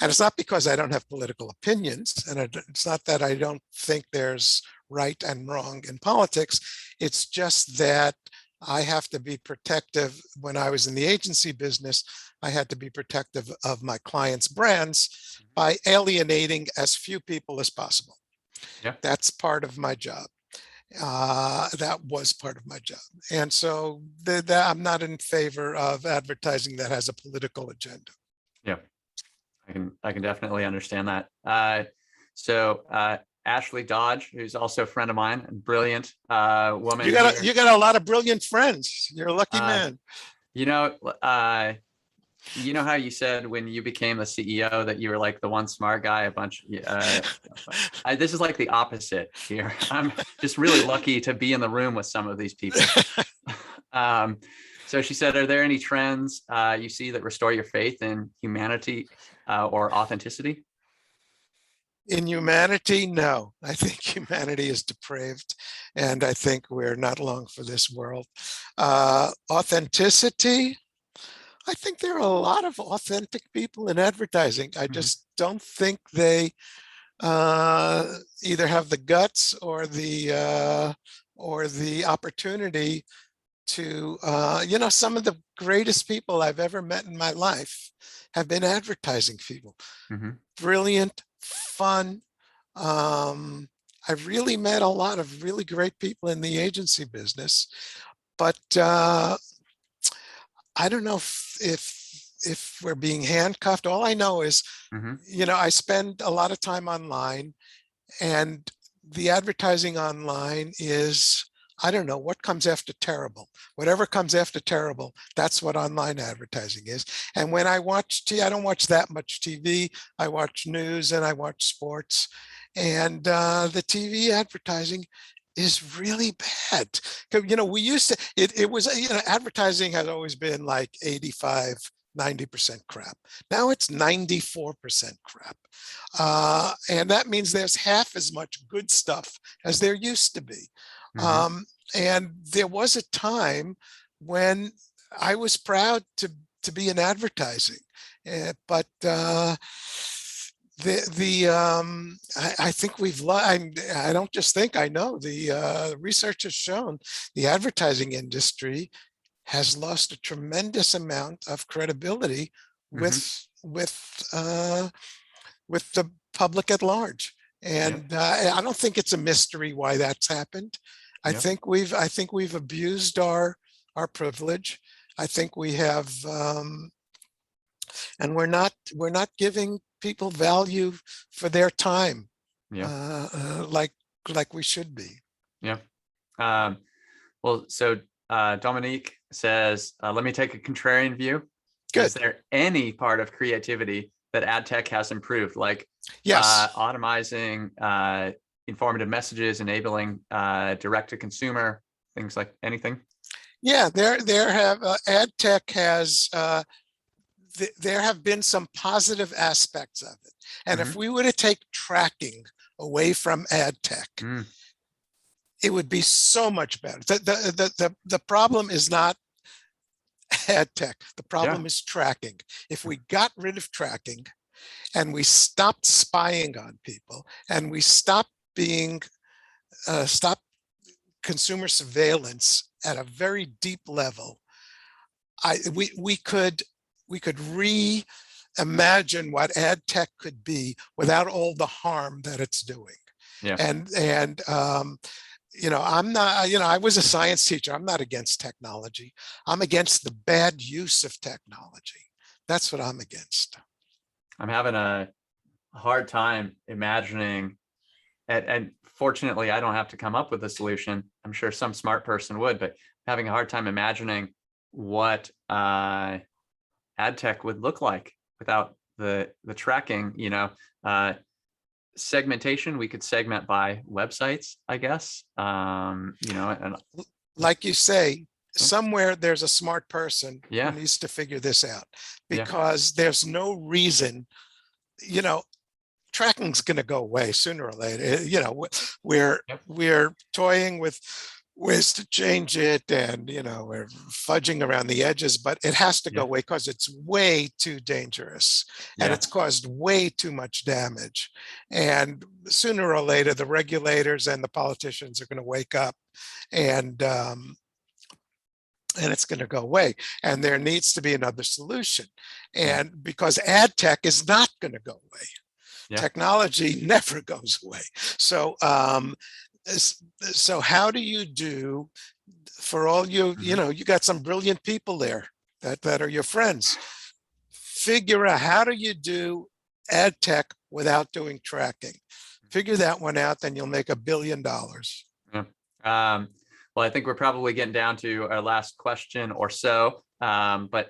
[SPEAKER 2] And it's not because I don't have political opinions, and it's not that I don't think there's right and wrong in politics. It's just that I have to be protective. When I was in the agency business, I had to be protective of my clients' brands by alienating as few people as possible.
[SPEAKER 1] Yeah.
[SPEAKER 2] That's part of my job. That was part of my job. And so I'm not in favor of advertising that has a political agenda.
[SPEAKER 1] Yeah. I can definitely understand that. Ashley Dodge, who's also a friend of mine, and brilliant woman.
[SPEAKER 2] You got a lot of brilliant friends. You're a lucky man.
[SPEAKER 1] You know, you know how you said when you became the CEO that you were like the one smart guy, this is like the opposite here. I'm just really lucky to be in the room with some of these people. So she said, are there any trends you see that restore your faith in humanity or authenticity?
[SPEAKER 2] In humanity, no. I think humanity is depraved, and I think we're not long for this world. Authenticity, I think there are a lot of authentic people in advertising. I just don't think they either have the guts or the opportunity to, some of the greatest people I've ever met in my life have been advertising people. Brilliant, fun. I've really met a lot of really great people in the agency business, but I don't know if we're being handcuffed. All I know is, I spend a lot of time online, and the advertising online is, I don't know what comes after terrible. Whatever comes after terrible, that's what online advertising is. And when I watch TV, I don't watch that much TV. I watch news and I watch sports. And the TV advertising is really bad. We used to, it was, advertising has always been like 85–90% crap. Now it's 94% crap. And that means there's half as much good stuff as there used to be. And there was a time when I was proud to be in advertising, but I think I don't just think, I know the research has shown the advertising industry has lost a tremendous amount of credibility with the public at large. And I don't think it's a mystery why that's happened. I think we've abused our privilege. I think we have, and we're not giving people value for their time, like we should be.
[SPEAKER 1] Yeah. So Dominique says, let me take a contrarian view.
[SPEAKER 2] Good.
[SPEAKER 1] Is there any part of creativity that ad tech has improved, like automizing informative messages, enabling direct to consumer, things like anything?
[SPEAKER 2] Yeah, there have ad tech has there have been some positive aspects of it. And if we were to take tracking away from ad tech, it would be so much better. The problem is not ad tech. The problem is tracking. If we got rid of tracking and we stopped spying on people and we stopped consumer surveillance at a very deep level, we could reimagine what ad tech could be without all the harm that it's doing. I'm not, I was a science teacher. I'm not against technology. I'm against the bad use of technology. That's what I'm against.
[SPEAKER 1] I'm having a hard time imagining, and fortunately, I don't have to come up with a solution. I'm sure some smart person would, but having a hard time imagining what ad tech would look like without the tracking. Segmentation, we could segment by websites, I guess. And
[SPEAKER 2] like you say, somewhere there's a smart person who needs to figure this out, because there's no reason, tracking's going to go away sooner or later. We're toying with ways to change it, and we're fudging around the edges, but it has to go
[SPEAKER 1] Yeah.
[SPEAKER 2] away because it's way too dangerous and
[SPEAKER 1] Yeah.
[SPEAKER 2] it's caused way too much damage. And sooner or later, the regulators and the politicians are going to wake up, and it's going to go away. And there needs to be another solution. And because ad tech is not going to go away.
[SPEAKER 1] Yeah.
[SPEAKER 2] Technology never goes away. So, so how do you do, for all you got some brilliant people there that are your friends, figure out how do you do ad tech without doing tracking? Figure that one out, then you'll make $1 billion.
[SPEAKER 1] Yeah. Well, I think we're probably getting down to our last question or so, but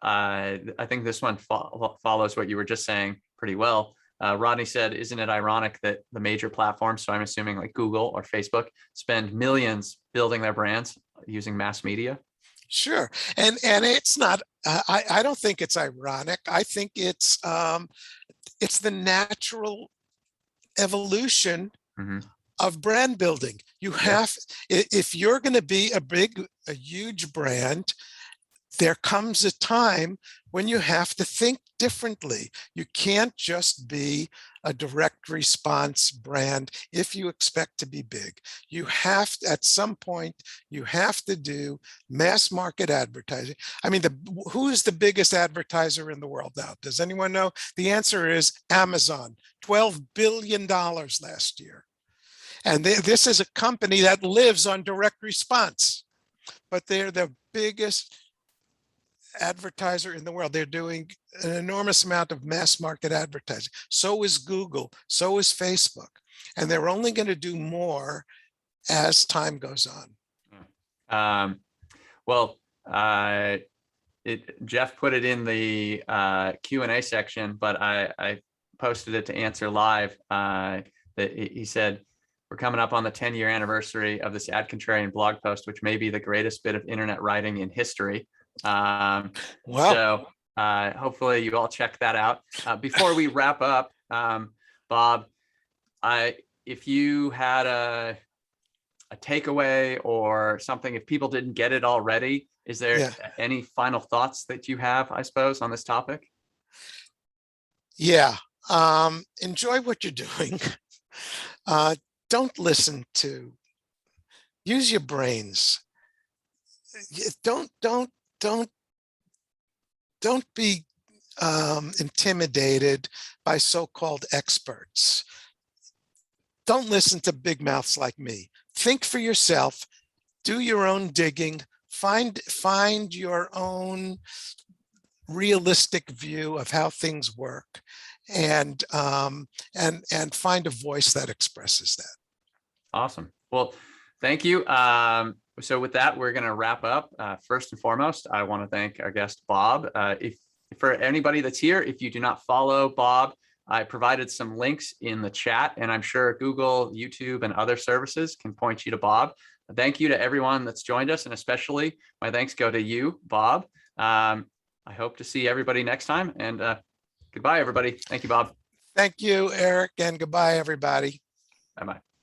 [SPEAKER 1] I think this one follows what you were just saying pretty well. Rodney said, isn't it ironic that the major platforms, so I'm assuming like Google or Facebook, spend millions building their brands using mass media?
[SPEAKER 2] Sure. And it's not, I don't think it's ironic. I think it's the natural evolution of brand building. You have, if you're going to be a huge brand, there comes a time when you have to think differently. You can't just be a direct response brand if you expect to be big. You have to, at some point, you have to do mass market advertising. I mean, who is the biggest advertiser in the world now? Does anyone know? The answer is Amazon, $12 billion last year. And this is a company that lives on direct response, but they're the biggest advertiser in the world. They're doing an enormous amount of mass market advertising. So is Google, so is Facebook. And they're only going to do more as time goes on.
[SPEAKER 1] Jeff put it in the Q&A section, but I posted it to answer live. That he said, we're coming up on the 10-year anniversary of this Ad Contrarian blog post, which may be the greatest bit of internet writing in history.
[SPEAKER 2] Wow.
[SPEAKER 1] So hopefully you all check that out. Before we wrap up, Bob, if you had a takeaway or something, if people didn't get it already, is there any final thoughts that you have, I suppose, on this topic?
[SPEAKER 2] Yeah. Enjoy what you're doing. Don't listen to, use your brains. Don't be intimidated by so-called experts. Don't listen to big mouths like me. Think for yourself, do your own digging, find your own realistic view of how things work, and find a voice that expresses that.
[SPEAKER 1] Awesome. Well, thank you. So with that, we're going to wrap up. First and foremost, I want to thank our guest, Bob. If for anybody that's here, if you do not follow Bob, I provided some links in the chat, and I'm sure Google, YouTube, and other services can point you to Bob. Thank you to everyone that's joined us, and especially my thanks go to you, Bob. I hope to see everybody next time, and goodbye, everybody. Thank you, Bob.
[SPEAKER 2] Thank you, Eric, and goodbye, everybody.
[SPEAKER 1] Bye-bye.